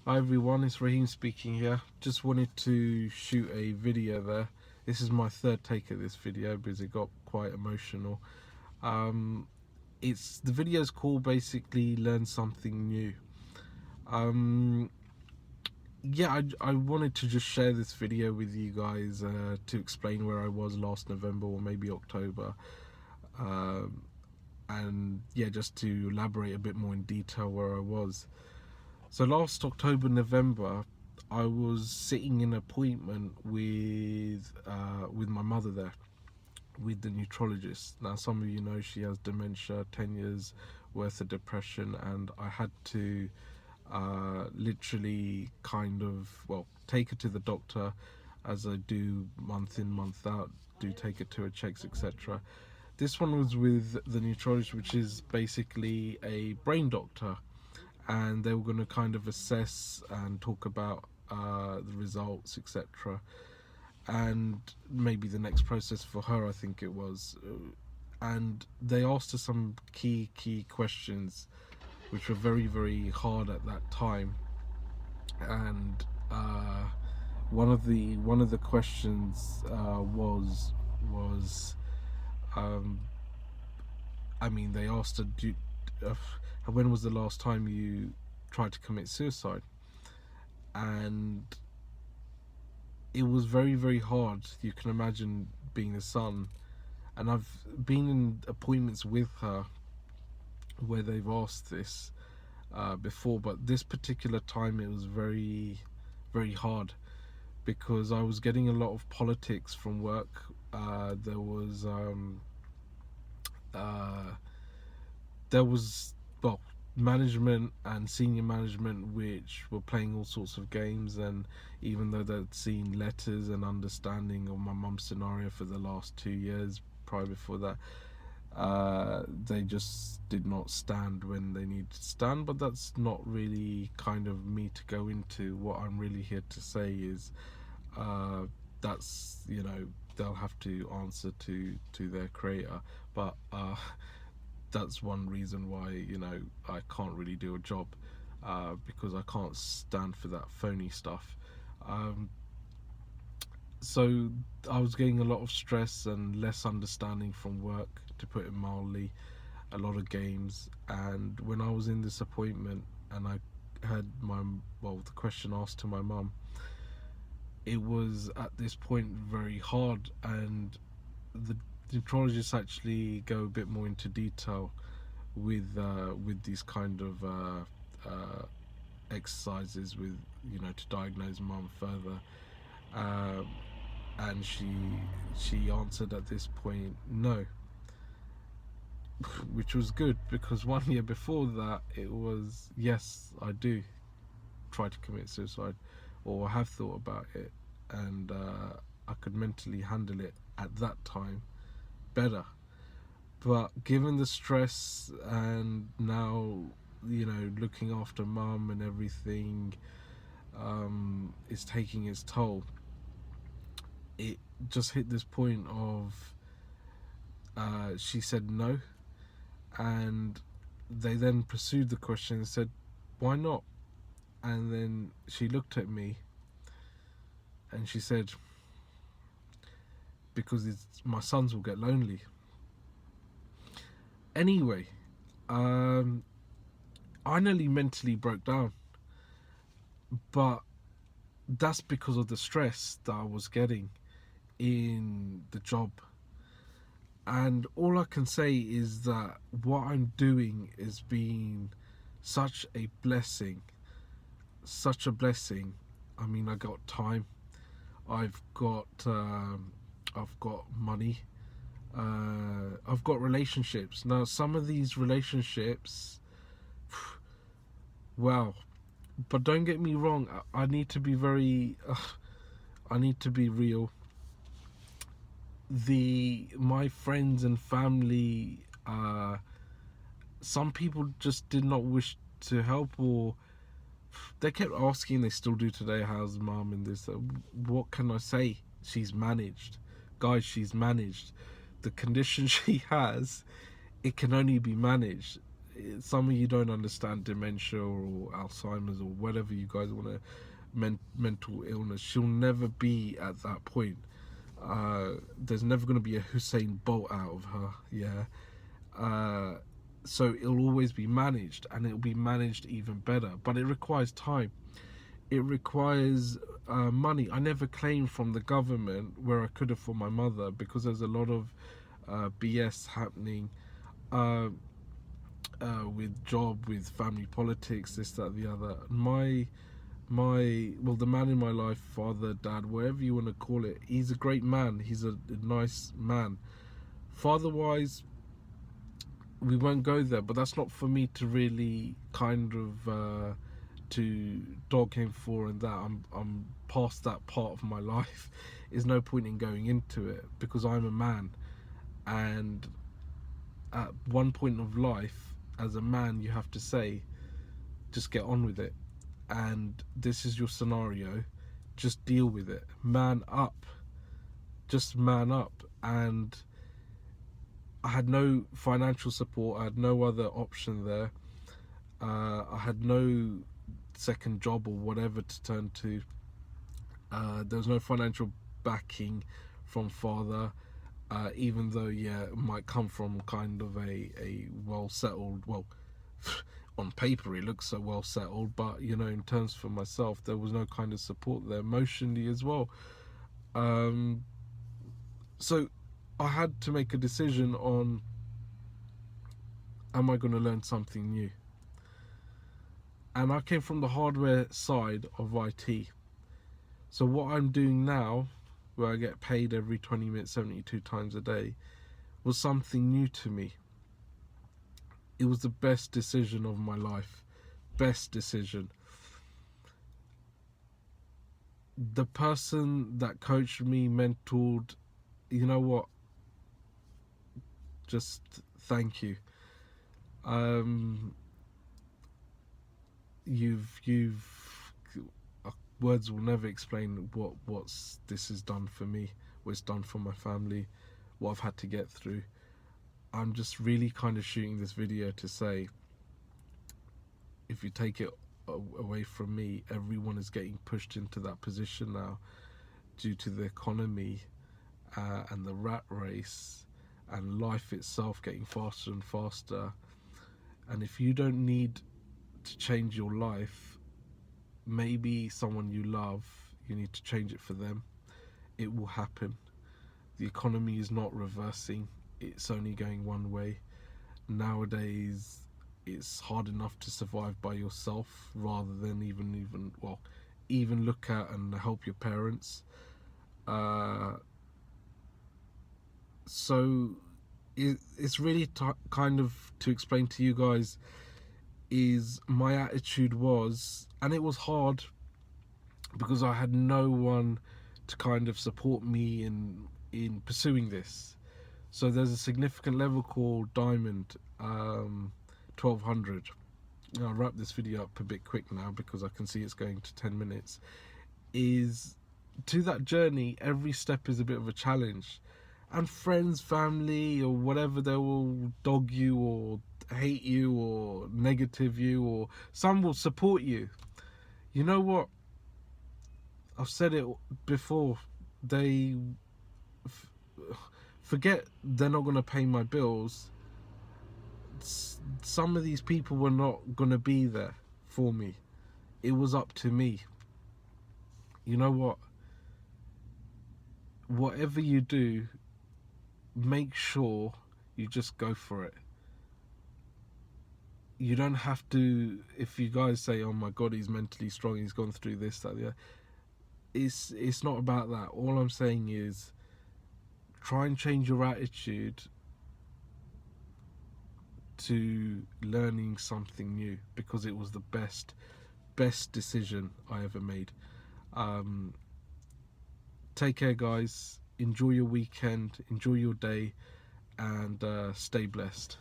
Hi everyone, it's Raheem speaking here. Just wanted to shoot a video there. This is my third take of this video because it got quite emotional. It's the video's called basically Learn Something New. Yeah, I wanted to just share this video with you guys to explain where I was last November or maybe October. And yeah, just to elaborate a bit more in detail where I was. So last October, November, I was sitting in an appointment with my mother there, with the neurologist. Now, some of you know she has dementia, 10 years worth of depression, and I had to literally take her to the doctor, as I do month in, month out, do take her to her checks, etc. This one was with the neurologist, which is basically a brain doctor, and they were going to kind of assess and talk about the results, etc., and maybe the next process for her, I think it was. And they asked her some key questions which were very, very hard at that time. And one of the questions was I mean, they asked her, when was the last time you tried to commit suicide? And it was very, very hard. You can imagine being a son. And I've been in appointments with her where they've asked this before, but this particular time it was very, very hard because I was getting a lot of politics from work. There was well, management and senior management which were playing all sorts of games, and even though they'd seen letters and understanding of my mum's scenario for the last 2 years prior before that, they just did not stand when they needed to stand. But that's not really kind of me to go into. What I'm really here to say is that's, they'll have to answer to their creator. But that's one reason why I can't really do a job, because I can't stand for that phony stuff. So I was getting a lot of stress and less understanding from work, to put it mildly, a lot of games. And when I was in this appointment and I had the question asked to my mum, it was at this point very hard, and the neurologists actually go a bit more into detail with these kind of exercises with to diagnose mum further. And she answered at this point no, which was good, because 1 year before that it was yes, I do try to commit suicide, or have thought about it, and I could mentally handle it at that time better. But given the stress and now looking after mum and everything is taking its toll, it just hit this point of she said no, and they then pursued the question and said, why not? And then she looked at me and she said, because my sons will get lonely. Anyway, I nearly mentally broke down, but that's because of the stress that I was getting in the job. And all I can say is that what I'm doing is being such a blessing, such a blessing. I mean, I got time, I've got money, I've got relationships. Now, some of these relationships, wow. But don't get me wrong, I need to be I need to be real. My friends and family, some people just did not wish to help, or they kept asking, they still do today, how's mum and this. What can I say? She's managed. Guys, she's managed. The condition she has, it can only be managed. some of you don't understand dementia or Alzheimer's or whatever you guys want to mental illness. She'll never be at that point. There's never going to be a Hussein Bolt out of her. Yeah. So it'll always be managed, and it'll be managed even better, but it requires time. It requires money. I never claimed from the government where I could have for my mother, because there's a lot of BS happening with job, with family politics, this, that, the other. Well, the man in my life, father, dad, whatever you want to call it, he's a great man. He's a nice man. Father wise, we won't go there, but that's not for me to really kind of to dog him for, and that I'm past that part of my life. There's no point in going into it, because I'm a man, and at one point of life as a man you have to say, just get on with it, and this is your scenario, just deal with it, man up, just man up. And I had no financial support, I had no other option there, I had no second job or whatever to turn to, there was no financial backing from father, even though, yeah, it might come from kind of a well settled, well, on paper it looks so well settled, but you know, in terms for myself, there was no kind of support there emotionally as well. So I had to make a decision on, am I going to learn something new? And I came from the hardware side of IT. So what I'm doing now, where I get paid every 20 minutes, 72 times a day, was something new to me. It was the best decision of my life. Best decision. The person that coached me, mentored, you know what? Just thank you. Words will never explain what this has done for me, what it's done for my family, what I've had to get through. I'm just really kind of shooting this video to say, if you take it away from me, everyone is getting pushed into that position now due to the economy and the rat race and life itself getting faster and faster. And if you don't need to change your life, maybe someone you love, you need to change it for them. It will happen. The economy is not reversing, it's only going one way. Nowadays it's hard enough to survive by yourself, rather than even look at and help your parents. So it's really kind of to explain to you guys, is my attitude was, and it was hard because I had no one to kind of support me in pursuing this. So there's a significant level called Diamond 1200. I'll wrap this video up a bit quick now because I can see it's going to 10 minutes. Is to that journey, every step is a bit of a challenge, and friends, family or whatever, they will dog you or hate you or negative you, or some will support you. You know what, I've said it before, they forget they're not going to pay my bills. Some of these people were not going to be there for me. It was up to me. You know what, whatever you do, make sure you just go for it. You don't have to, if you guys say, oh my god, he's mentally strong, he's gone through this, that, yeah, it's not about that. All I'm saying is, try and change your attitude to learning something new, because it was the best decision I ever made. Take care, guys. Enjoy your weekend, enjoy your day, and stay blessed.